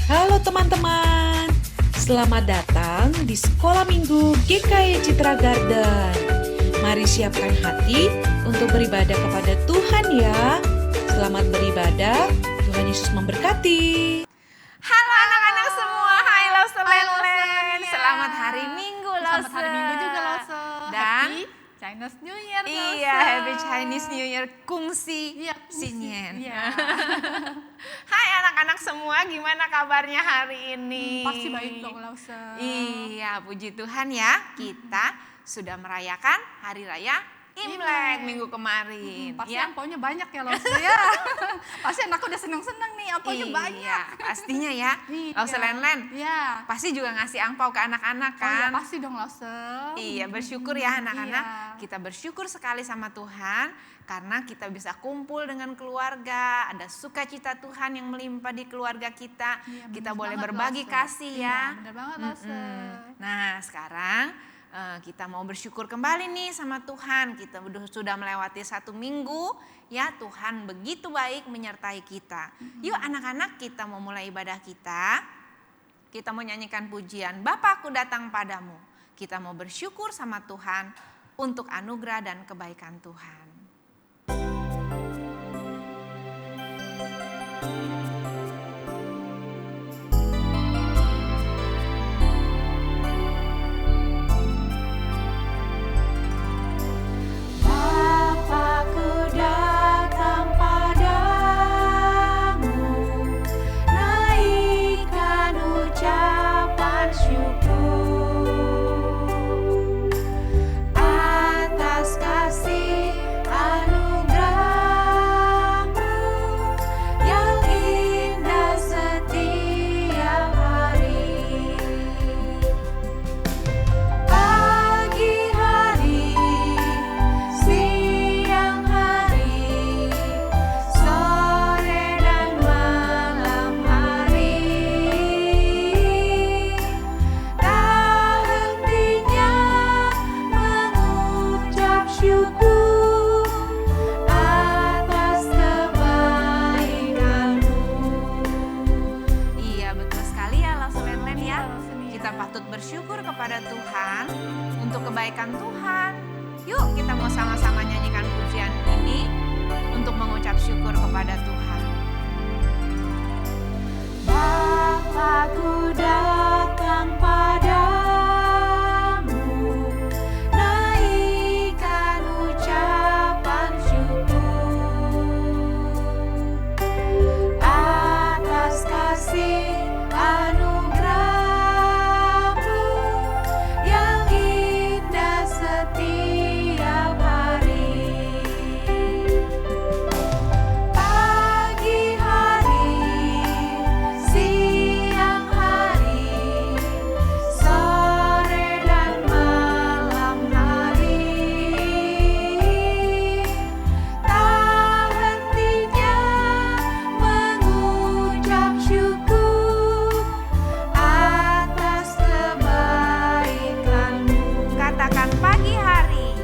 Halo teman-teman, selamat datang di Sekolah Minggu GKY Citra Garden. Mari siapkan hati untuk beribadah kepada Tuhan ya. Selamat beribadah, Tuhan Yesus memberkati. Halo anak-anak semua, hai Lause Hai, Len Lause, Len. iya. Selamat hari Minggu Lause. Selamat hari Minggu juga Lause. Dan Happy Chinese New Year Lause. iya, Happy Chinese New Year Kungsi Iya, kungsi. Sinyen. Iya. Hai anak-anak semua, gimana kabarnya hari ini? Pasti baik dong Lause. Iya, puji Tuhan ya, kita sudah merayakan Hari Raya Imlek minggu kemarin. Pasti ya. angpaunya banyak ya Lause ya. Pasti anakku udah seneng-seneng nih, angpaunya Iya, banyak. pastinya ya. Iya. Lause Len Len. Iya. Pasti juga ngasih angpau ke anak-anak Oh iya, kan? pasti dong Lause. Iya, bersyukur ya anak-anak. Iya. Kita bersyukur sekali sama Tuhan karena kita bisa kumpul dengan keluarga, ada sukacita Tuhan yang melimpah di keluarga kita. Iya, Kita bener boleh banget, berbagi Lause. kasih ya. Iya, bener banget Lause. Nah, sekarang kita mau bersyukur kembali nih sama Tuhan. Kita sudah melewati 1 minggu, ya Tuhan begitu baik menyertai kita. Yuk anak-anak, kita mau mulai ibadah kita. Kita mau nyanyikan pujian Bapakku datang padamu. Kita mau bersyukur sama Tuhan untuk anugerah dan kebaikan Tuhan. Bapakku datang padamu, naikkan ucapan syukur atas kasih anugerah-Mu yang indah setiap hari. Pagi hari, siang hari, sore dan malam hari, tak hentinya mengucap syukur atas kebaikan-Mu. Iya, betul sekali ya Lause Len Len ya. Iya, Lause Nia. Kita patut bersyukur kepada Tuhan untuk kebaikan Tuhan. Yuk kita mau sama-sama nyanyikan pujian ini untuk mengucap syukur kepada Tuhan. Bapakku datang padamu, naikkan ucapan syukur atas kasih anugerah-Mu yang indah setiap hari. Pagi hari, siang hari, sore dan malam hari, tak hentinya mengucap syukur atas kebaikan-Mu. Katakan pagi hari.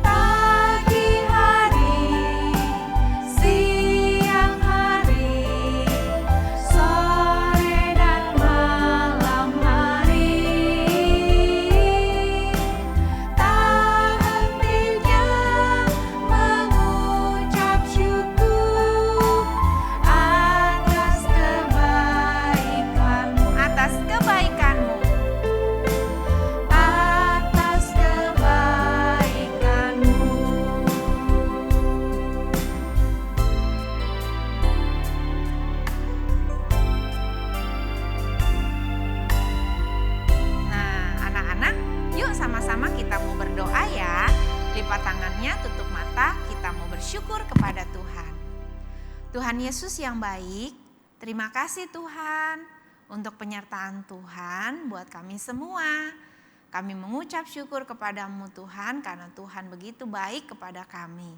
Pagi hari, siang hari, sore dan malam hari, tak hentinya mengucap syukur atas kebaikan-Mu. Atas kebaikan-Mu. Atas kebaikan-Mu. Nah, anak-anak, yuk sama-sama kita mau berdoa ya. Lipat tangannya, tutup mata, kita mau bersyukur kepada Tuhan. Tuhan Yesus yang baik, terima kasih Tuhan untuk penyertaan Tuhan buat kami semua. Kami mengucap syukur kepadamu Tuhan karena Tuhan begitu baik kepada kami.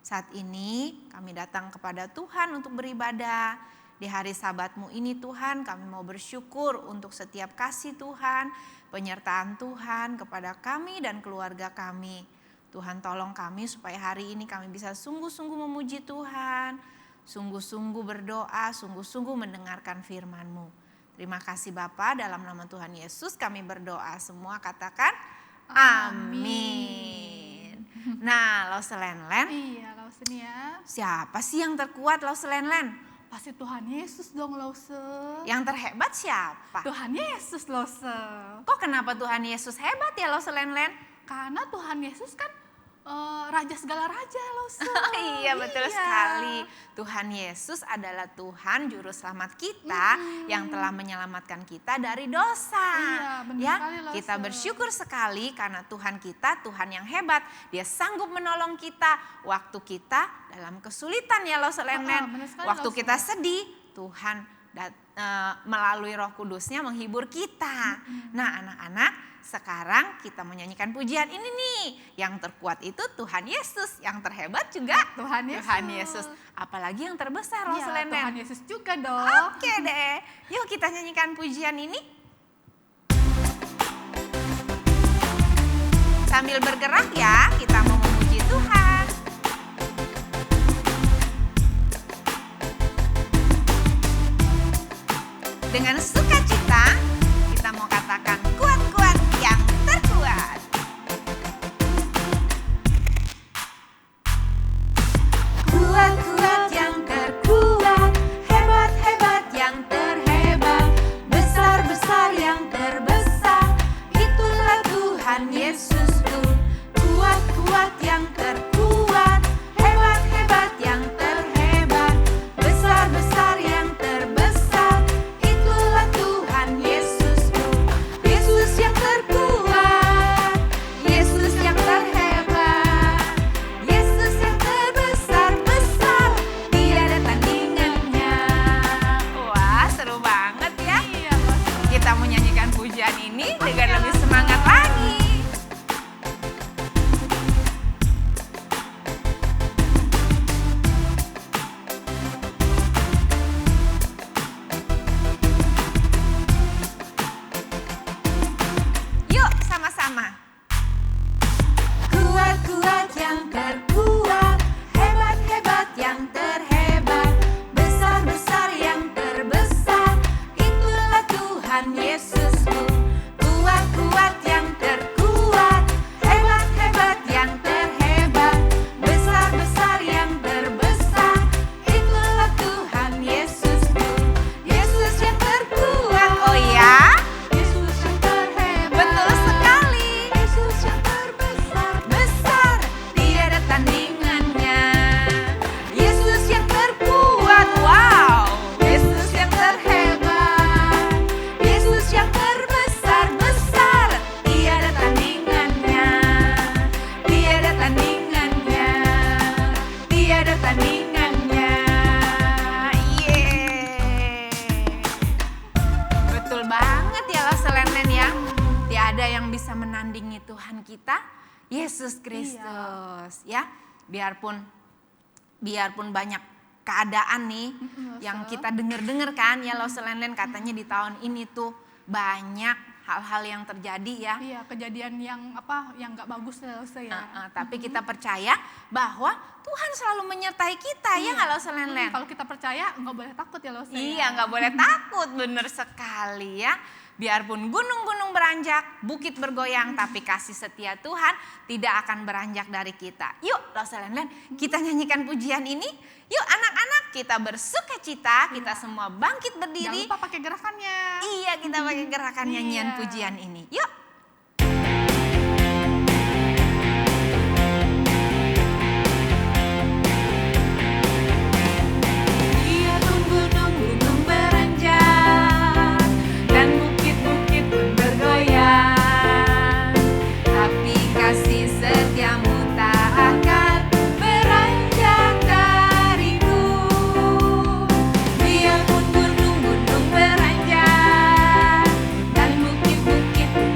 Saat ini kami datang kepada Tuhan untuk beribadah. Di hari Sabat-Mu ini Tuhan, kami mau bersyukur untuk setiap kasih Tuhan, penyertaan Tuhan kepada kami dan keluarga kami. Tuhan tolong kami supaya hari ini kami bisa sungguh-sungguh memuji Tuhan. sungguh-sungguh berdoa, sungguh-sungguh mendengarkan firman-Mu. Terima kasih Bapa, dalam nama Tuhan Yesus kami berdoa. Semua katakan amin. Nah, Lauselenlen, Iya, Lause nih ya. siapa sih yang terkuat Lauselenlen? Pasti Tuhan Yesus dong, Lause. Yang terhebat siapa? Tuhan Yesus, Lause. Kok kenapa Tuhan Yesus hebat ya Lauselenlen? Karena Tuhan Yesus kan raja segala raja, Lause. Iya betul Iya. sekali. Tuhan Yesus adalah Tuhan juru selamat kita yang telah menyelamatkan kita dari dosa. Iya, benar Ya, sekali, Lause. kita bersyukur sekali karena Tuhan kita Tuhan yang hebat. Dia sanggup menolong kita waktu kita dalam kesulitan ya Lauselenlen. benar sekali, Waktu Lause. kita sedih, Tuhan melalui Roh Kudusnya menghibur kita. Nah, anak-anak, sekarang kita menyanyikan pujian ini nih. Yang terkuat itu Tuhan Yesus, yang terhebat juga Tuhan Yesus. Tuhan Yesus. Apalagi yang terbesar Iya, Lauselenlen. Tuhan Yesus juga dong. Oke deh, yuk kita nyanyikan pujian ini. Sambil bergerak ya, kita mau memuji Tuhan. Dengan sukacita, kita mau katakan kuat-kuat yang terkuat. Kuat-kuat yang terkuat, hebat-hebat yang terhebat, besar-besar yang terbesar, itulah Tuhan Yesusku. Kuat-kuat yang terkuat, hebat-hebat yang terhebat, besar-besar yang terbesar, itulah Tuhan Yesusku. Yesus yang terkuat, Yesus yang terhebat, Yesus yang terbesar-besar, tiada tandingannya. Wah, seru banget ya. Iya, Lause. Kita menyanyikan pujian ini dengan lebih semangat lagi. Yuk sama-sama. Kuat-kuat yang terkuat, hebat-hebat yang terhebat, besar-besar yang terbesar, itulah Tuhan Yesusku. Kuat-kuat yang terkuat, hebat-hebat yang terhebat, besar-besar yang terbesar, itulah Tuhan Yesusku. Yesus yang terkuat, oh ya? Yesus yang terhebat. Betul sekali. Yesus yang terbesar. Besar, tiada tandingannya. Yesus yang terkuat, wow. Yesus yang terhebat, Yesus yang terbesar-besar, tiada tandingannya. Tiada tandingannya, tiada tandingannya. Yeay. Betul banget ya Lauselenlen ya. Tiada yang bisa menandingi Tuhan kita, Yesus Kristus ya. Biarpun banyak keadaan nih yang kita dengar kan ya Lauselenlen, katanya di tahun ini tuh banyak hal-hal yang terjadi ya. Iya, kejadian yang nggak bagus ya, Lause ya. Tapi kita percaya bahwa Tuhan selalu menyertai kita ya nggak Lauselenlen. Kalau kita percaya nggak boleh takut ya, Lause. Iya, nggak boleh takut, bener sekali ya. Biarpun gunung-gunung beranjak, bukit bergoyang, tapi kasih setia Tuhan tidak akan beranjak dari kita. Yuk, Lauselenlen, kita nyanyikan pujian ini. Yuk anak-anak, kita bersukacita, kita semua bangkit Jangan berdiri. lupa pakai gerakannya. Iya, kita pakai gerakan nyanyian Iya. pujian ini. Yuk. Biarpun gunung-gunung beranjak dan bukit-bukit pun bergoyang, tapi kasih setiamu tak akan beranjak dariku. Biarpun gunung-gunung beranjak dan bukit-bukit pun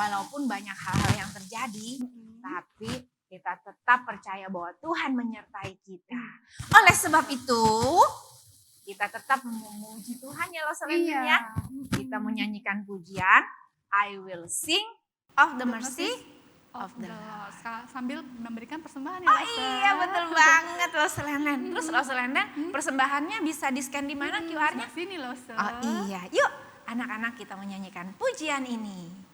walaupun banyak hal-hal yang terjadi, tapi kita tetap percaya bahwa Tuhan menyertai kita. Oleh sebab itu, kita tetap memuji Tuhan ya Lost and Learn ya. Kita menyanyikan pujian, I will sing of the mercy of the Lord. Sambil memberikan persembahan ya. Oh iya betul banget Lost and Learn. Terus Lost and Learn persembahannya bisa di-scan di mana QR-nya? Sini loh. Oh iya, yuk anak-anak kita menyanyikan pujian ini.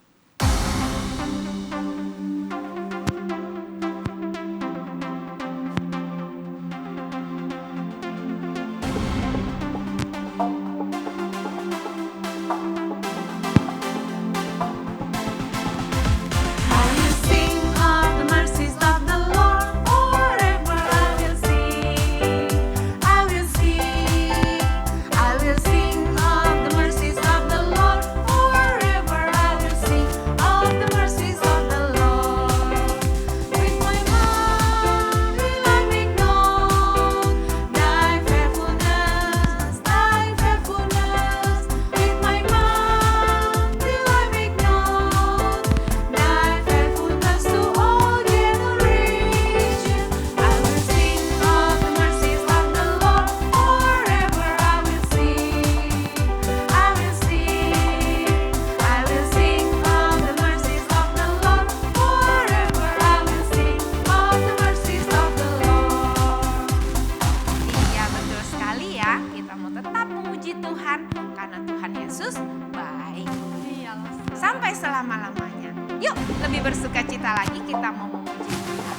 Sampai selama-lamanya. Yuk, lebih bersuka cita lagi kita mau memuji Tuhan.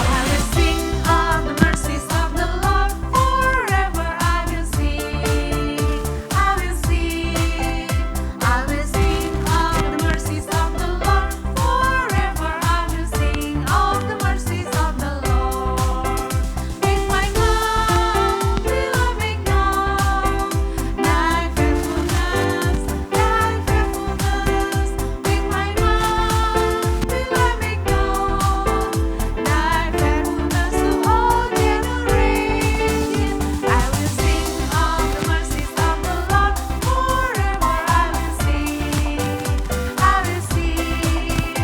I will sing of the mercies of the Lord forever. I will sing, I will sing, I will sing of the mercies of the Lord forever. I will sing of the mercies of the Lord. With my mouth will I make known thy faithfulness, thy faithfulness. With my mouth will I make known thy faithfulness to all generations. I will sing of the mercies of the Lord forever. I will sing, I will sing,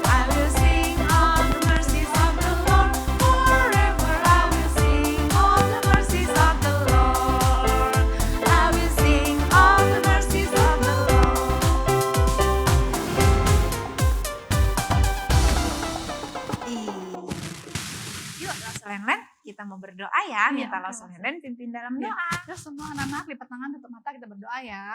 I will sing of the mercies of the Lord forever. I will sing of the mercies of the Lord. I will sing of the mercies of the Lord. Yuk, Lost and Learn, kita mau berdoa ya. Iya, Minta oke, Lost and Lost. Learn pimpin dalam Iya. doa. Terus semua anak-anak lipat tangan, tutup mata, kita berdoa ya.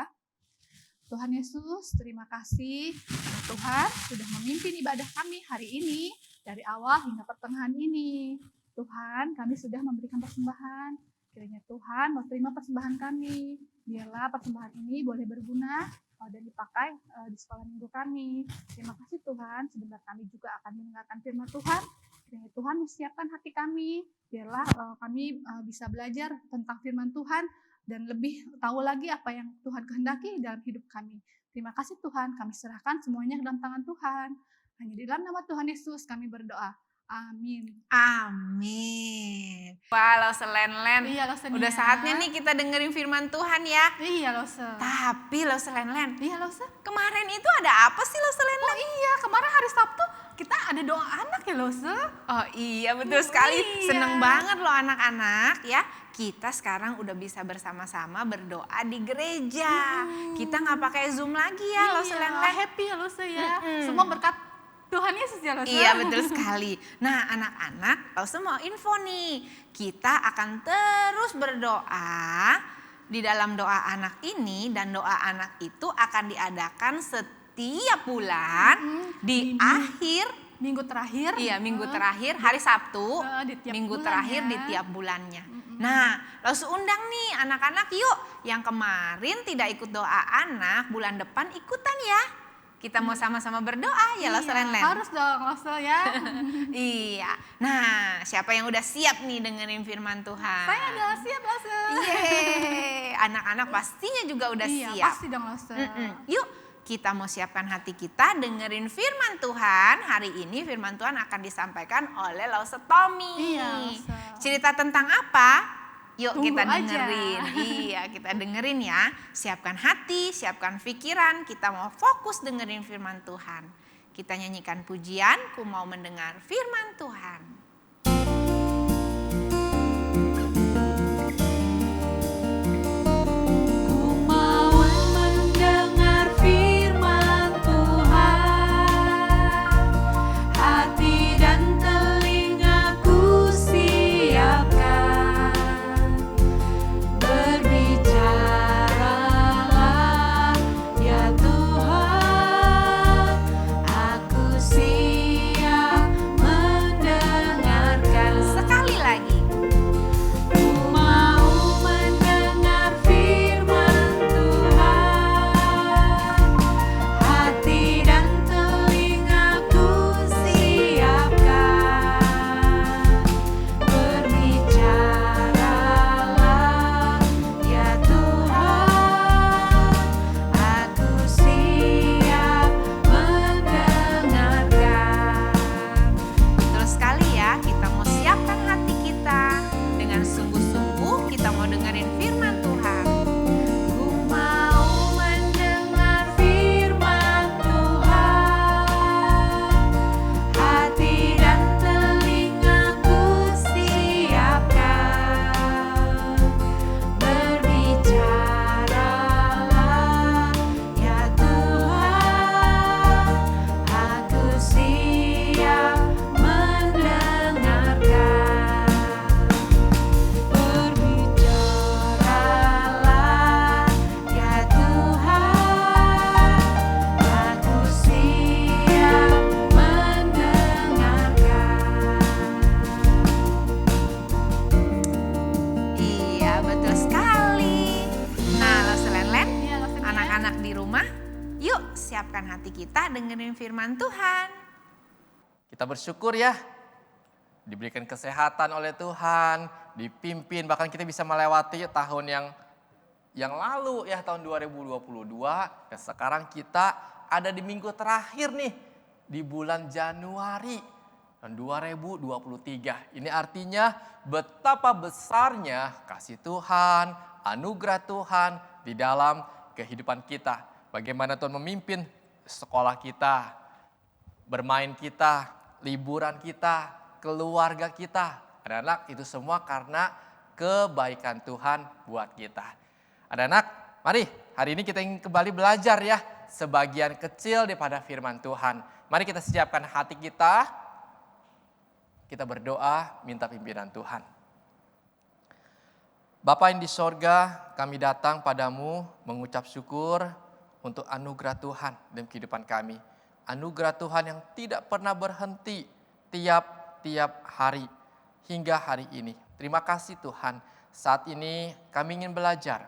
Tuhan Yesus, terima kasih karena Tuhan sudah memimpin ibadah kami hari ini dari awal hingga pertengahan ini. Tuhan, kami sudah memberikan persembahan. Kiranya Tuhan mau terima persembahan kami. Biarlah persembahan ini boleh berguna dan dipakai di sekolah minggu kami. Terima kasih Tuhan. Sebentar kami juga akan mendengarkan firman Tuhan. Kiranya Tuhan menyiapkan hati kami. Biarlah kami bisa belajar tentang firman Tuhan dan lebih tahu lagi apa yang Tuhan kehendaki dalam hidup kami. Terima kasih Tuhan, kami serahkan semuanya ke dalam tangan Tuhan. Hanya di dalam nama Tuhan Yesus kami berdoa. Amin. Amin. Wah, Lost and Learn. Iya, Lost and Udah Learn. saatnya nih kita dengerin firman Tuhan ya. Iya, Lost. Tapi Lost and Learn, Iya, Lost. kemarin itu ada apa sih Lost and Oh Learn? iya, kemarin hari Sabtu kita ada doa anak ya, Lost. Oh iya, betul sekali. Iya. Seneng banget loh anak-anak ya. Kita sekarang udah bisa bersama-sama berdoa di gereja. Kita nggak pakai Zoom lagi ya, Lost and Learn. Happy ya, Lost ya. Semua berkat Tuhan Yesus ya, Lost. Iya betul sekali. Nah anak-anak, Lost mau info nih. Kita akan terus berdoa di dalam doa anak ini. Dan doa anak itu akan diadakan setiap bulan di akhir. Minggu terakhir. Iya minggu terakhir, hari Sabtu. Di tiap Minggu bulan terakhir ya. di tiap bulannya. Nah, Lost undang nih anak-anak yuk. Yang kemarin tidak ikut doa anak, bulan depan ikutan ya. Kita mau sama-sama berdoa ya Lost and Learn. Harus dong, Lost ya. Iya. Nah, siapa yang udah siap nih dengerin firman Tuhan? Saya udah siap, Lost. Yeay. Anak-anak pastinya juga udah Iya, siap. pasti dong, Lost. Yuk, kita mau siapkan hati kita dengerin firman Tuhan. Hari ini firman Tuhan akan disampaikan oleh Lost Tommy. Iya, Lost. Cerita tentang apa? Yuk Tunggu kita aja. dengerin. Iya, kita dengerin ya. Siapkan hati, siapkan pikiran. Kita mau fokus dengerin firman Tuhan. Kita nyanyikan pujian, ku mau mendengar firman Tuhan. Ku mau mendengar firman Tuhan, hati dan telingaku siapkan. Berbicaralah ya Tuhan, aku siap mendengarkan. Sekali lagi. Ku mau mendengar firman Tuhan, hati dan telingaku siapkan. Berbicaralah ya Tuhan, aku siap mendengarkan. Terus sekali ya, kita mau siapkan hati kita. Dengan sungguh-sungguh kita mau dengerin firman Tuhan. Ku mau mendengar firman Tuhan, hati dan telingaku siapkan. Berbicaralah ya Tuhan, aku siap mendengarkan. Berbicaralah ya Tuhan, aku siap mendengarkan. Iya, betul sekali. Nah, lo Selenlen, Iya, Lo Senia. anak-anak di rumah, yuk siapkan hati kita dengerin firman Tuhan. Kita bersyukur ya, diberikan kesehatan oleh Tuhan, dipimpin, bahkan kita bisa melewati tahun yang lalu ya, tahun 2022. Dan sekarang kita ada di minggu terakhir nih, di bulan Januari tahun 2023. Ini artinya betapa besarnya kasih Tuhan, anugerah Tuhan di dalam kehidupan kita. Bagaimana Tuhan memimpin sekolah kita, bermain kita, liburan kita, keluarga kita. Anak-anak, itu semua karena kebaikan Tuhan buat kita. Anak-anak, mari hari ini kita ingin kembali belajar ya, sebagian kecil daripada firman Tuhan. Mari kita siapkan hati kita berdoa minta pimpinan Tuhan. Bapa yang di sorga, kami datang padamu mengucap syukur untuk anugerah Tuhan dalam kehidupan kami. Anugerah Tuhan yang tidak pernah berhenti tiap-tiap hari hingga hari ini. Terima kasih Tuhan, saat ini kami ingin belajar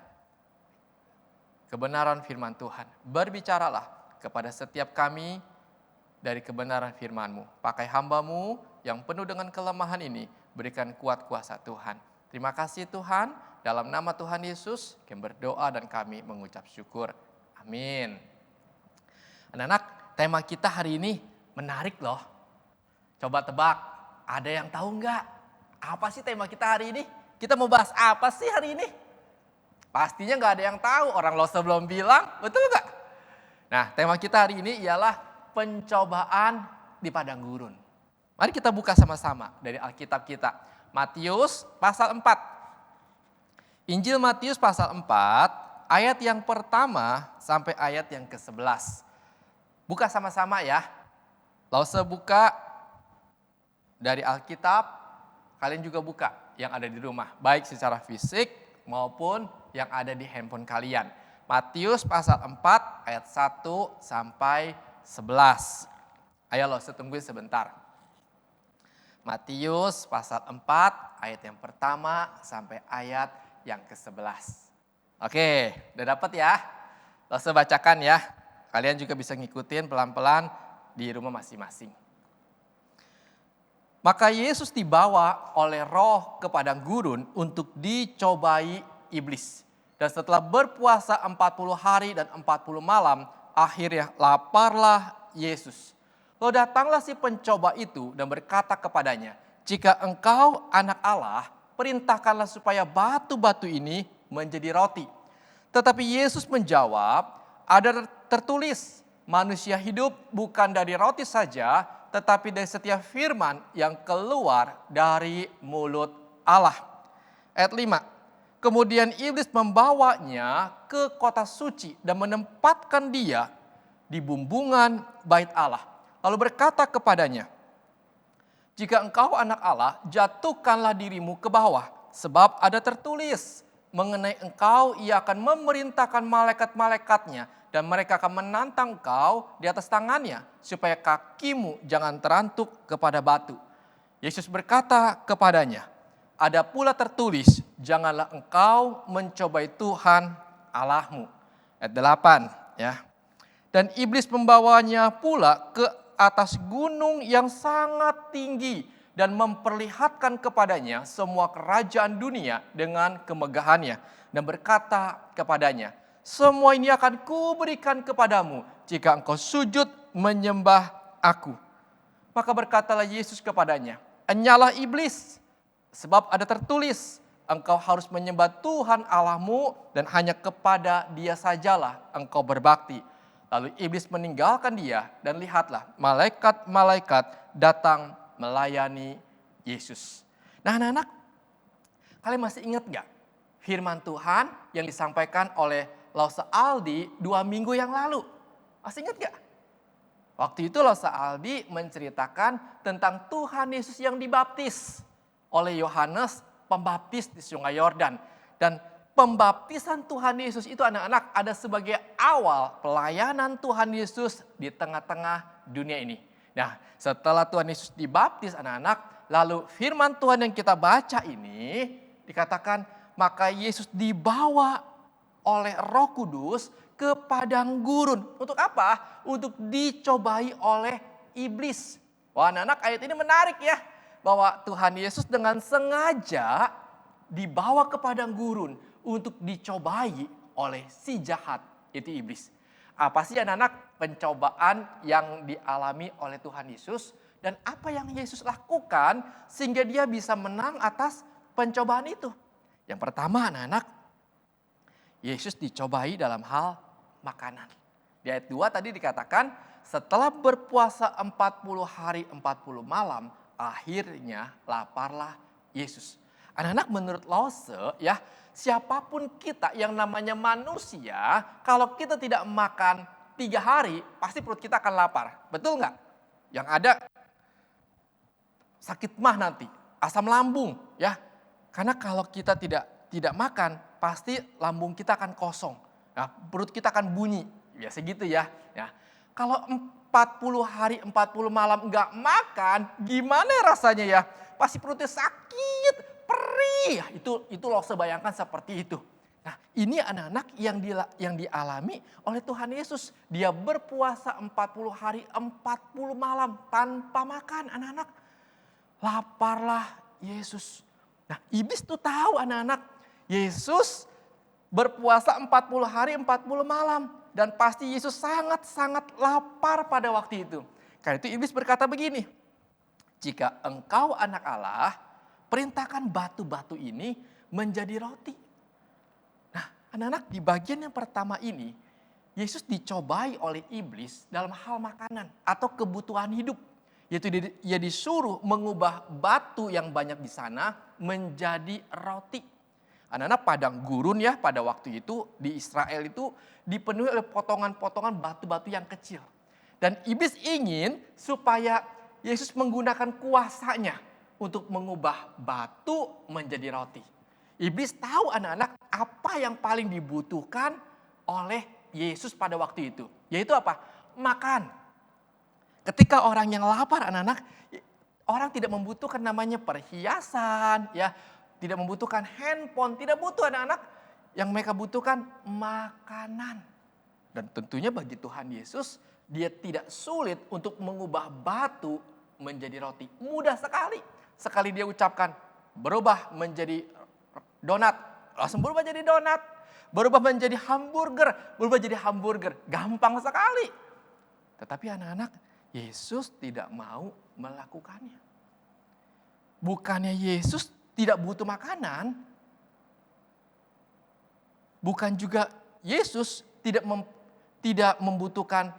kebenaran firman Tuhan. Berbicaralah kepada setiap kami dari kebenaran firman-Mu. Pakai hamba-Mu yang penuh dengan kelemahan ini, berikan kuat kuasa Tuhan. Terima kasih Tuhan, dalam nama Tuhan Yesus kami berdoa dan kami mengucap syukur. Amin. Anak-anak, tema kita hari ini menarik loh. Coba tebak, ada yang tahu nggak? Apa sih tema kita hari ini? Kita mau bahas apa sih hari ini? Pastinya nggak ada yang tahu, orang lo sebelum bilang, betul nggak? Nah, tema kita hari ini ialah pencobaan di padang gurun. Mari kita buka sama-sama dari Alkitab kita. Matius pasal 4. Injil Matius pasal 4, ayat yang pertama sampai ayat yang ke-11. Buka sama-sama ya. Lalu buka dari Alkitab, kalian juga buka yang ada di rumah. Baik secara fisik maupun yang ada di handphone kalian. Matius pasal 4 ayat 1 sampai 11. Ayo lo tungguin sebentar. Matius pasal 4 ayat yang pertama sampai ayat yang ke-11. Oke, udah dapat ya? Lo bacakan ya. Kalian juga bisa ngikutin pelan-pelan di rumah masing-masing. Maka Yesus dibawa oleh Roh ke padang gurun untuk dicobai iblis. Dan setelah berpuasa 40 hari dan 40 malam, akhirnya laparlah Yesus. Lalu datanglah si pencoba itu dan berkata kepadanya, "Jika engkau anak Allah, perintahkanlah supaya batu-batu ini menjadi roti. Tetapi Yesus menjawab, ada tertulis, manusia hidup bukan dari roti saja, tetapi dari setiap firman yang keluar dari mulut Allah. Ayat 5, kemudian iblis membawanya ke kota suci dan menempatkan dia di bumbungan bait Allah. Lalu berkata kepadanya, jika engkau anak Allah, jatuhkanlah dirimu ke bawah. Sebab ada tertulis, mengenai engkau ia akan memerintahkan malaikat-malaikatnya, dan mereka akan menantang engkau di atas tangannya, supaya kakimu jangan terantuk kepada batu. Yesus berkata kepadanya, ada pula tertulis, janganlah engkau mencobai Tuhan Allahmu. Ayat 8 ya. Dan iblis membawanya pula ke atas gunung yang sangat tinggi dan memperlihatkan kepadanya semua kerajaan dunia dengan kemegahannya. Dan berkata kepadanya, semua ini akan kuberikan kepadamu jika engkau sujud menyembah aku. Maka berkatalah Yesus kepadanya, enyalah iblis, sebab ada tertulis, engkau harus menyembah Tuhan Allahmu dan hanya kepada Dia sajalah engkau berbakti. Lalu iblis meninggalkan dia dan lihatlah malaikat-malaikat datang melayani Yesus. Nah anak-anak, kalian masih ingat gak firman Tuhan yang disampaikan oleh Lause Aldi 2 minggu yang lalu? Masih ingat gak? Waktu itu Lause Aldi menceritakan tentang Tuhan Yesus yang dibaptis oleh Yohanes Pembaptis di Sungai Yordan. Dan pembaptisan Tuhan Yesus itu anak-anak ada sebagai awal pelayanan Tuhan Yesus di tengah-tengah dunia ini. Nah setelah Tuhan Yesus dibaptis anak-anak, lalu firman Tuhan yang kita baca ini dikatakan maka Yesus dibawa oleh Roh Kudus ke padang gurun. Untuk apa? Untuk dicobai oleh iblis. Wah anak-anak, ayat ini menarik ya. Bahwa Tuhan Yesus dengan sengaja dibawa ke padang gurun untuk dicobai oleh si jahat, itu iblis. Apa sih anak-anak pencobaan yang dialami oleh Tuhan Yesus? Dan apa yang Yesus lakukan sehingga dia bisa menang atas pencobaan itu? Yang pertama anak-anak, Yesus dicobai dalam hal makanan. Di ayat 2 tadi dikatakan setelah berpuasa 40 hari 40 malam, akhirnya laparlah Yesus. Anak-anak menurut Lause ya, siapapun kita yang namanya manusia, kalau kita tidak makan 3 hari, pasti perut kita akan lapar. Betul nggak? Yang ada sakit mah nanti, asam lambung ya. Karena kalau kita tidak makan, pasti lambung kita akan kosong. Nah, perut kita akan bunyi. Biasa gitu ya. Kalau 40 hari 40 malam nggak makan, gimana rasanya ya? Pasti perutnya sakit, perih. Itu Lause bayangkan seperti itu. Nah, ini anak-anak yang dialami oleh Tuhan Yesus. Dia berpuasa 40 hari 40 malam tanpa makan, anak-anak. Laparlah Yesus. Nah, iblis tuh tahu anak-anak, Yesus berpuasa 40 hari 40 malam. Dan pasti Yesus sangat-sangat lapar pada waktu itu. Karena itu iblis berkata begini, jika engkau anak Allah, perintahkan batu-batu ini menjadi roti. Nah anak-anak, di bagian yang pertama ini, Yesus dicobai oleh iblis dalam hal makanan atau kebutuhan hidup. Yaitu dia disuruh mengubah batu yang banyak di sana menjadi roti. Anak-anak, padang gurun ya pada waktu itu di Israel itu dipenuhi oleh potongan-potongan batu-batu yang kecil. Dan iblis ingin supaya Yesus menggunakan kuasanya untuk mengubah batu menjadi roti. Iblis tahu anak-anak apa yang paling dibutuhkan oleh Yesus pada waktu itu. Yaitu apa? Makan. Ketika orang yang lapar anak-anak, orang tidak membutuhkan namanya perhiasan ya. Tidak membutuhkan handphone, tidak butuh anak-anak. Yang mereka butuhkan makanan. Dan tentunya bagi Tuhan Yesus, dia tidak sulit untuk mengubah batu menjadi roti. Mudah sekali. Sekali dia ucapkan, berubah menjadi donat. Langsung berubah jadi donat. Berubah menjadi hamburger. Berubah jadi hamburger. Gampang sekali. Tetapi anak-anak, Yesus tidak mau melakukannya. Bukannya Yesus tidak butuh makanan, bukan juga Yesus tidak membutuhkan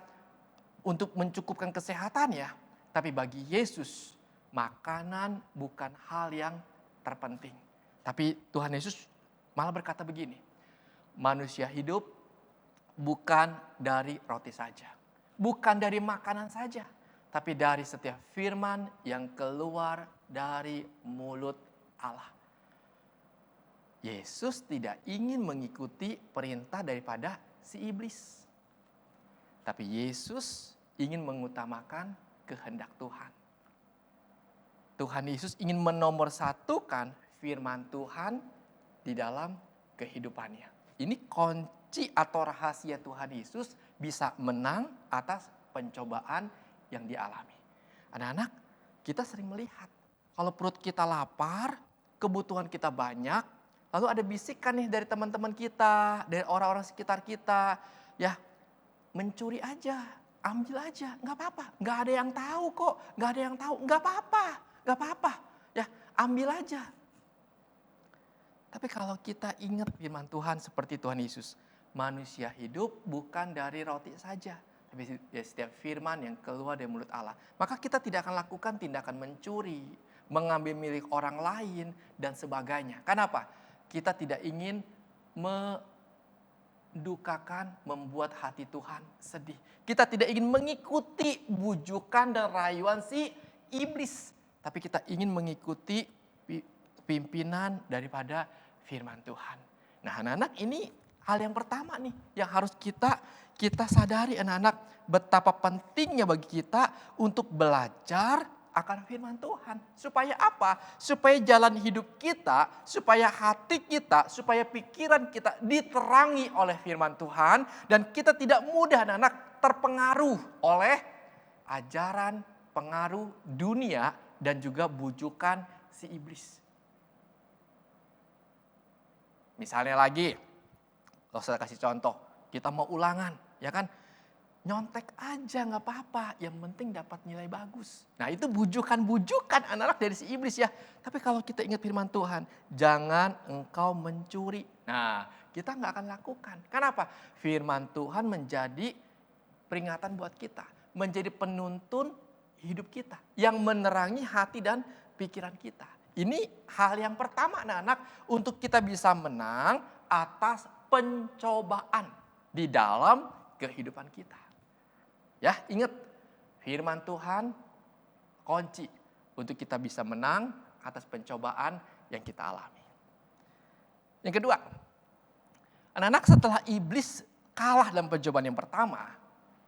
untuk mencukupkan kesehatannya, tapi bagi Yesus makanan bukan hal yang terpenting. Tapi Tuhan Yesus malah berkata begini, manusia hidup bukan dari roti saja, bukan dari makanan saja, tapi dari setiap firman yang keluar dari mulut Allah. Yesus tidak ingin mengikuti perintah daripada si iblis. Tapi Yesus ingin mengutamakan kehendak Tuhan. Tuhan Yesus ingin menomorsatukan firman Tuhan di dalam kehidupannya. Ini kunci atau rahasia Tuhan Yesus bisa menang atas pencobaan yang dialami. Anak-anak, kita sering melihat kalau perut kita lapar, kebutuhan kita banyak, lalu ada bisikan nih dari teman-teman kita, dari orang-orang sekitar kita, ya mencuri aja, ambil aja, nggak apa-apa, nggak ada yang tahu kok, nggak ada yang tahu, nggak apa-apa, ya ambil aja. Tapi kalau kita ingat firman Tuhan seperti Tuhan Yesus, manusia hidup bukan dari roti saja, tapi setiap firman yang keluar dari mulut Allah. Maka kita tidak akan lakukan tindakan mencuri, mengambil milik orang lain, dan sebagainya. Kenapa? Kita tidak ingin mendukakan, membuat hati Tuhan sedih. Kita tidak ingin mengikuti bujukan dan rayuan si iblis. Tapi kita ingin mengikuti pimpinan daripada firman Tuhan. Nah anak-anak, ini hal yang pertama nih yang harus kita sadari anak-anak, betapa pentingnya bagi kita untuk belajar akan firman Tuhan. Supaya apa? Supaya jalan hidup kita, supaya hati kita, supaya pikiran kita diterangi oleh firman Tuhan. Dan kita tidak mudah anak-anak terpengaruh oleh ajaran, pengaruh dunia dan juga bujukan si iblis. Misalnya lagi, kalau saya kasih contoh, kita mau ulangan, ya kan? Nyontek aja nggak apa-apa, yang penting dapat nilai bagus. Nah itu bujukan-bujukan anak-anak dari si iblis ya. Tapi kalau kita ingat firman Tuhan, jangan engkau mencuri. Nah kita nggak akan lakukan. Kenapa? Firman Tuhan menjadi peringatan buat kita, menjadi penuntun hidup kita, yang menerangi hati dan pikiran kita. Ini hal yang pertama anak-anak, untuk kita bisa menang atas pencobaan di dalam kehidupan kita. Ya, ingat firman Tuhan kunci untuk kita bisa menang atas pencobaan yang kita alami. Yang kedua, anak-anak, setelah iblis kalah dalam pencobaan yang pertama,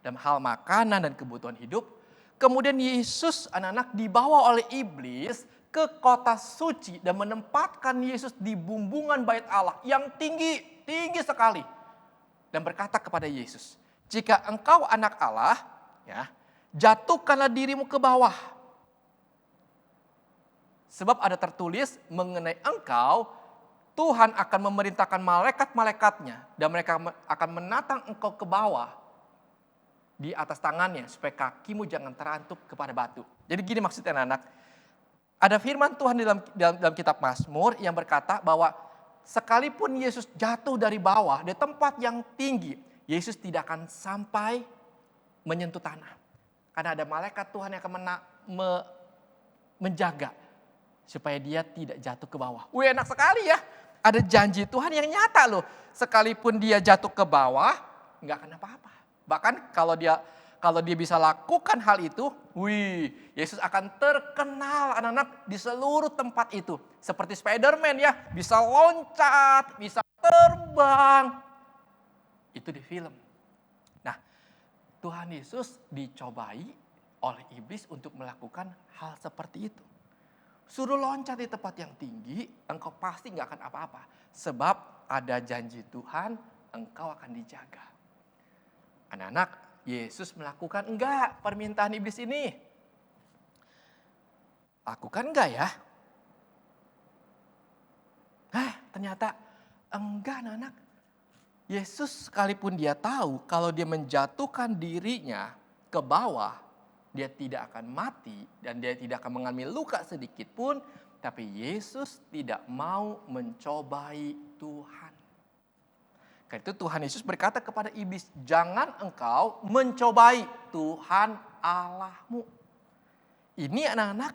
dalam hal makanan dan kebutuhan hidup, kemudian Yesus anak-anak dibawa oleh iblis ke kota suci dan menempatkan Yesus di bumbungan bait Allah yang tinggi sekali. Dan berkata kepada Yesus, jika engkau anak Allah, ya, jatuhkanlah dirimu ke bawah. Sebab ada tertulis mengenai engkau, Tuhan akan memerintahkan malaikat-malaikatnya dan mereka akan menatang engkau ke bawah di atas tangannya supaya kakimu jangan terantuk kepada batu. Jadi gini maksudnya anak-anak. Ada firman Tuhan dalam kitab Mazmur yang berkata bahwa sekalipun Yesus jatuh dari bawah, di tempat yang tinggi, Yesus tidak akan sampai menyentuh tanah. Karena ada malaikat Tuhan yang akan menjaga supaya dia tidak jatuh ke bawah. Wih, enak sekali ya. Ada janji Tuhan yang nyata loh. Sekalipun dia jatuh ke bawah, nggak akan apa-apa. Bahkan kalau dia bisa lakukan hal itu, Yesus akan terkenal anak-anak di seluruh tempat itu. Seperti Spider-Man ya, bisa loncat, bisa terbang. Itu di film. Nah, Tuhan Yesus dicobai oleh iblis untuk melakukan hal seperti itu. Suruh loncat di tempat yang tinggi, engkau pasti gak akan apa-apa. Sebab ada janji Tuhan, engkau akan dijaga. Anak-anak, Yesus melakukan enggak permintaan iblis ini? Lakukan enggak ya? Ternyata enggak anak-anak. Yesus sekalipun dia tahu kalau dia menjatuhkan dirinya ke bawah, dia tidak akan mati dan dia tidak akan mengalami luka sedikit pun. Tapi Yesus tidak mau mencobai Tuhan. Karena itu Tuhan Yesus berkata kepada iblis, jangan engkau mencobai Tuhan Allahmu. Ini anak-anak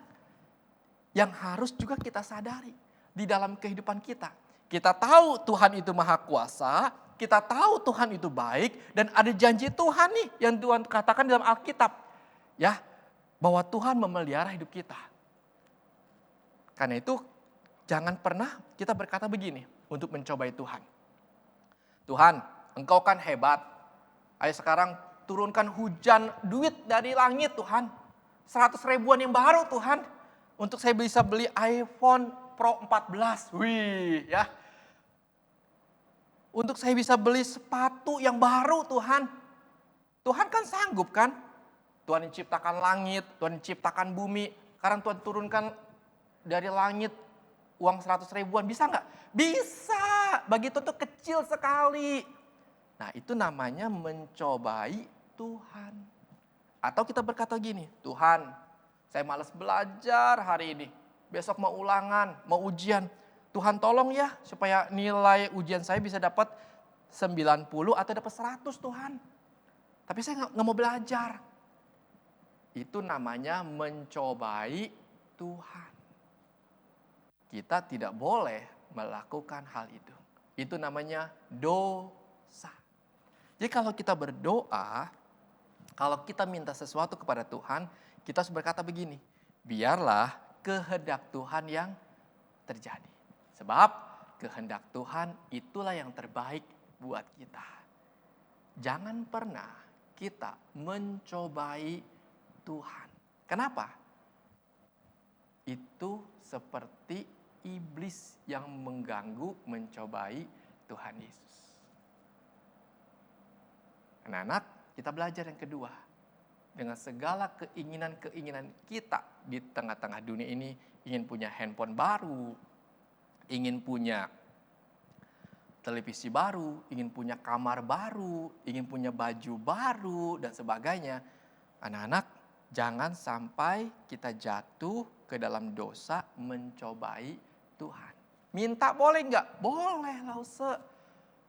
yang harus juga kita sadari di dalam kehidupan kita. Kita tahu Tuhan itu maha kuasa, kita tahu Tuhan itu baik, dan ada janji Tuhan nih yang Tuhan katakan dalam Alkitab. Ya, bahwa Tuhan memelihara hidup kita. Karena itu jangan pernah kita berkata begini untuk mencobai Tuhan. Tuhan, engkau kan hebat. Ayo sekarang turunkan hujan duit dari langit Tuhan. 100 ribuan yang baru Tuhan. Untuk saya bisa beli iPhone Pro 14. Wih ya. Untuk saya bisa beli sepatu yang baru Tuhan. Tuhan kan sanggup kan? Tuhan yang ciptakan langit, Tuhan yang ciptakan bumi. Sekarang Tuhan turunkan dari langit uang 100 ribuan. Bisa nggak? Bisa. Bagi Tuhan itu kecil sekali. Nah itu namanya mencobai Tuhan. Atau kita berkata gini, Tuhan saya malas belajar hari ini. Besok mau ulangan, mau ujian. Tuhan tolong ya supaya nilai ujian saya bisa dapat 90 atau dapat 100 Tuhan. Tapi saya nggak mau belajar. Itu namanya mencobai Tuhan. Kita tidak boleh melakukan hal itu. Itu namanya dosa. Jadi kalau kita berdoa, kalau kita minta sesuatu kepada Tuhan, kita harus berkata begini, biarlah kehendak Tuhan yang terjadi. Sebab kehendak Tuhan itulah yang terbaik buat kita. Jangan pernah kita mencobai Tuhan. Kenapa? Itu seperti iblis yang mengganggu, mencobai Tuhan Yesus. Anak-anak, kita belajar yang kedua. Dengan segala keinginan-keinginan kita di tengah-tengah dunia ini, ingin punya handphone baru, ingin punya televisi baru, ingin punya kamar baru, ingin punya baju baru, dan sebagainya. Anak-anak, jangan sampai kita jatuh ke dalam dosa mencobai Tuhan. Minta boleh nggak? Boleh lah Use.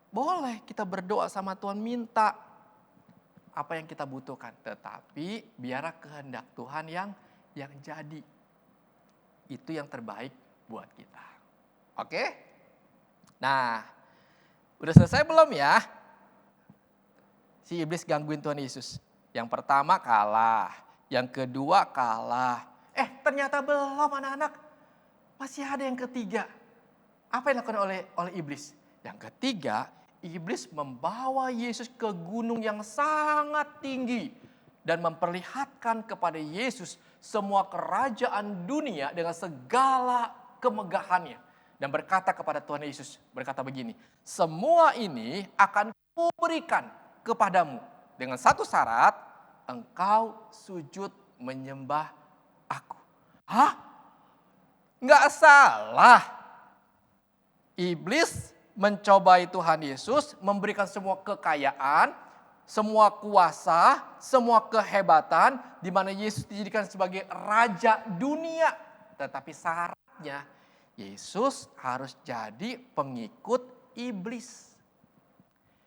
Boleh kita berdoa sama Tuhan, minta apa yang kita butuhkan. Tetapi biarlah kehendak Tuhan yang jadi. Itu yang terbaik buat kita. Oke? Nah, udah selesai belum ya? Si iblis gangguin Tuhan Yesus. Yang pertama kalah. Yang kedua kalah. Ternyata belum anak-anak. Masih ada yang ketiga. Apa yang dilakukan oleh iblis? Yang ketiga, iblis membawa Yesus ke gunung yang sangat tinggi. Dan memperlihatkan kepada Yesus semua kerajaan dunia dengan segala kemegahannya. Dan berkata kepada Tuhan Yesus, berkata begini, semua ini akan kuberikan kepadamu. Dengan satu syarat, engkau sujud menyembah aku. Hah? Nggak salah. Iblis mencobai Tuhan Yesus, memberikan semua kekayaan, semua kuasa, semua kehebatan, di mana Yesus dijadikan sebagai raja dunia. Tetapi syaratnya, Yesus harus jadi pengikut iblis.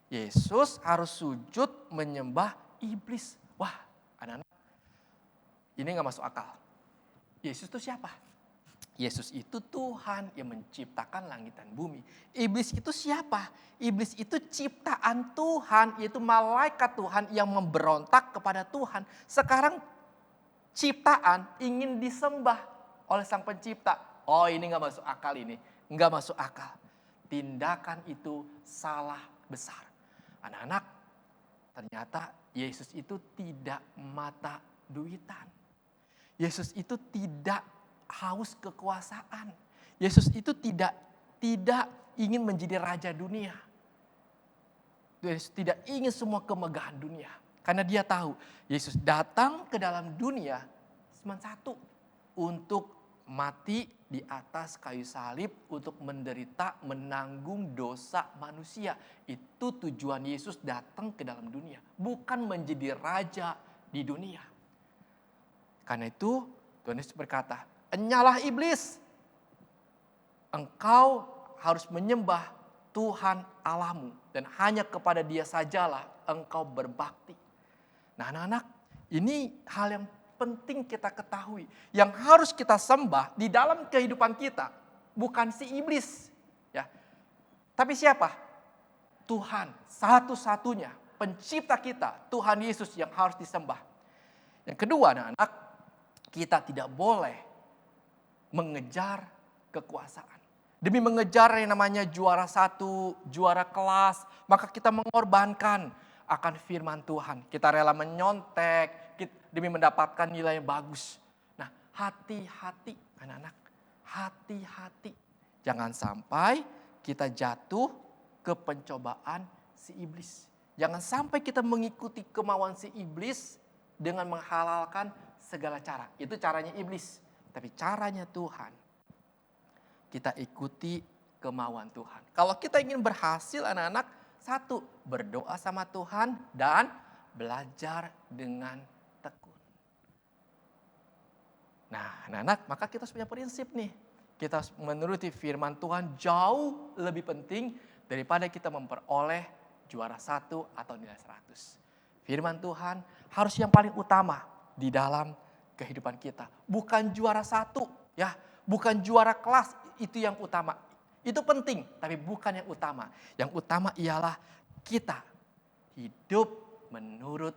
Yesus harus sujud menyembah iblis. Wah, anak-anak, ini gak masuk akal. Yesus itu siapa? Yesus itu Tuhan yang menciptakan langit dan bumi. Iblis itu siapa? Iblis itu ciptaan Tuhan, yaitu malaikat Tuhan yang memberontak kepada Tuhan. Sekarang ciptaan ingin disembah oleh Sang Pencipta. Oh, ini gak masuk akal ini. Gak masuk akal. Tindakan itu salah besar. Anak-anak, ternyata Yesus itu tidak mata duitan. Yesus itu tidak haus kekuasaan. Yesus itu tidak ingin menjadi raja dunia. Yesus tidak ingin semua kemegahan dunia. Karena dia tahu Yesus datang ke dalam dunia cuma satu, untuk mati di atas kayu salib, untuk menderita, menanggung dosa manusia. Itu tujuan Yesus datang ke dalam dunia. Bukan menjadi raja di dunia. Karena itu Tuhan Yesus berkata, "Enyalah iblis. Engkau harus menyembah Tuhan Allahmu dan hanya kepada Dia sajalah engkau berbakti." Nah, anak-anak, ini hal yang penting kita ketahui. Yang harus kita sembah di dalam kehidupan kita bukan si iblis, ya. Tapi siapa? Tuhan, satu-satunya pencipta kita, Tuhan Yesus yang harus disembah. Yang kedua, anak-anak, kita tidak boleh mengejar kekuasaan. Demi mengejar yang namanya juara satu, juara kelas, maka kita mengorbankan akan firman Tuhan. Kita rela menyontek demi mendapatkan nilai yang bagus. Nah, hati-hati anak-anak, hati-hati. Jangan sampai kita jatuh ke pencobaan si iblis. Jangan sampai kita mengikuti kemauan si iblis dengan menghalalkan segala cara. Itu caranya iblis. Tapi caranya Tuhan, kita ikuti kemauan Tuhan. Kalau kita ingin berhasil anak-anak, satu, berdoa sama Tuhan dan belajar dengan tekun. Nah anak-anak, maka kita harus punya prinsip nih. Kita harus menuruti firman Tuhan jauh lebih penting daripada kita memperoleh juara 1 atau nilai 100. Firman Tuhan harus yang paling utama di dalam kehidupan kita. Bukan juara 1, ya, bukan juara kelas, itu yang utama. Itu penting, tapi bukan yang utama. Yang utama ialah kita hidup menurut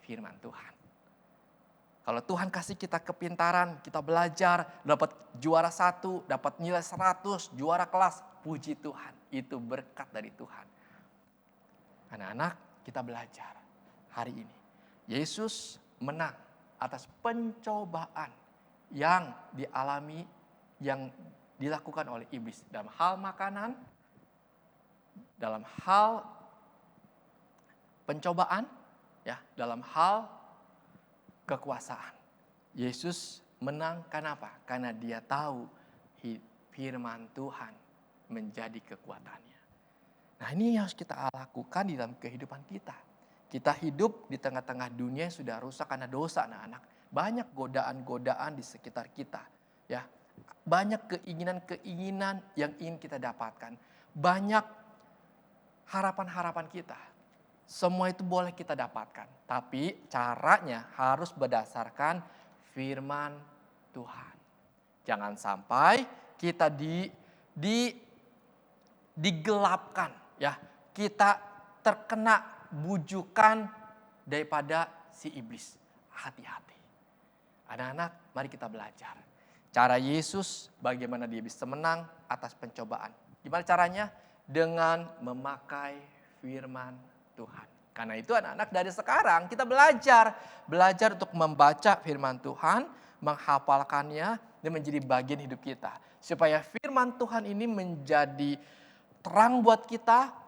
firman Tuhan. Kalau Tuhan kasih kita kepintaran, kita belajar, dapat juara 1, dapat nilai 100, juara kelas, puji Tuhan. Itu berkat dari Tuhan. Anak-anak, kita belajar hari ini. Yesus menang atas pencobaan yang dialami, yang dilakukan oleh iblis dalam hal makanan, dalam hal pencobaan, ya, dalam hal kekuasaan. Yesus menang karena apa? Karena dia tahu firman Tuhan menjadi kekuatannya. Nah, ini yang harus kita lakukan di dalam kehidupan kita. Kita hidup di tengah-tengah dunia yang sudah rusak karena dosa, anak-anak. Banyak godaan-godaan di sekitar kita, ya. Banyak keinginan-keinginan yang ingin kita dapatkan. Banyak harapan-harapan kita. Semua itu boleh kita dapatkan. Tapi caranya harus berdasarkan firman Tuhan. Jangan sampai kita digelapkan, ya. Kita terkena bujukan daripada si iblis. Hati-hati. Anak-anak, mari kita belajar. Cara Yesus bagaimana dia bisa menang atas pencobaan. Gimana caranya? Dengan memakai firman Tuhan. Karena itu anak-anak dari sekarang kita belajar untuk membaca firman Tuhan, menghafalkannya dan menjadi bagian hidup kita. Supaya firman Tuhan ini menjadi terang buat kita,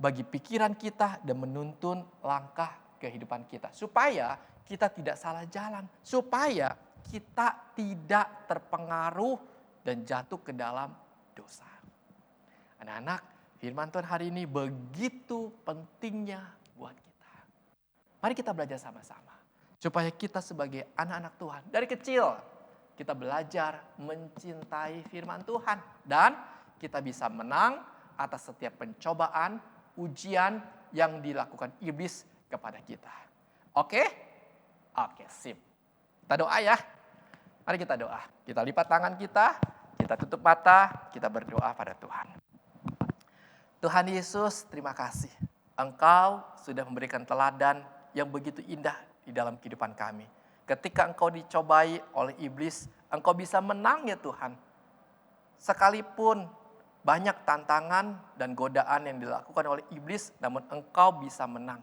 bagi pikiran kita dan menuntun langkah kehidupan kita. Supaya kita tidak salah jalan, supaya kita tidak terpengaruh dan jatuh ke dalam dosa. Anak-anak, firman Tuhan hari ini begitu pentingnya buat kita. Mari kita belajar sama-sama. Supaya kita sebagai anak-anak Tuhan, dari kecil kita belajar mencintai firman Tuhan. Dan kita bisa menang atas setiap pencobaan, ujian yang dilakukan iblis kepada kita. Oke? Oke, sip. Kita doa ya. Mari kita doa. Kita lipat tangan kita tutup mata, kita berdoa pada Tuhan. Tuhan Yesus, terima kasih. Engkau sudah memberikan teladan yang begitu indah di dalam kehidupan kami. Ketika engkau dicobai oleh iblis, engkau bisa menang ya Tuhan. Sekalipun banyak tantangan dan godaan yang dilakukan oleh iblis, namun engkau bisa menang.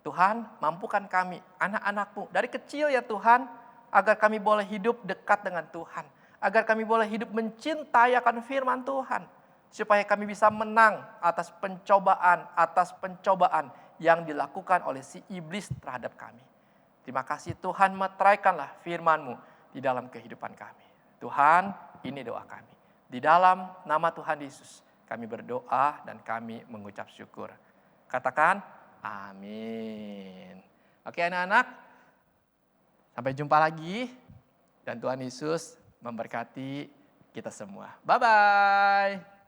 Tuhan, mampukan kami, anak-anak-Mu, dari kecil ya Tuhan, agar kami boleh hidup dekat dengan Tuhan. Agar kami boleh hidup mencintai akan firman Tuhan. Supaya kami bisa menang atas pencobaan yang dilakukan oleh si iblis terhadap kami. Terima kasih Tuhan, meteraikanlah firman-Mu di dalam kehidupan kami. Tuhan, ini doa kami. Di dalam nama Tuhan Yesus, kami berdoa dan kami mengucap syukur. Katakan, amin. Oke anak-anak, Sampai jumpa lagi dan Tuhan Yesus memberkati kita semua. Bye-bye.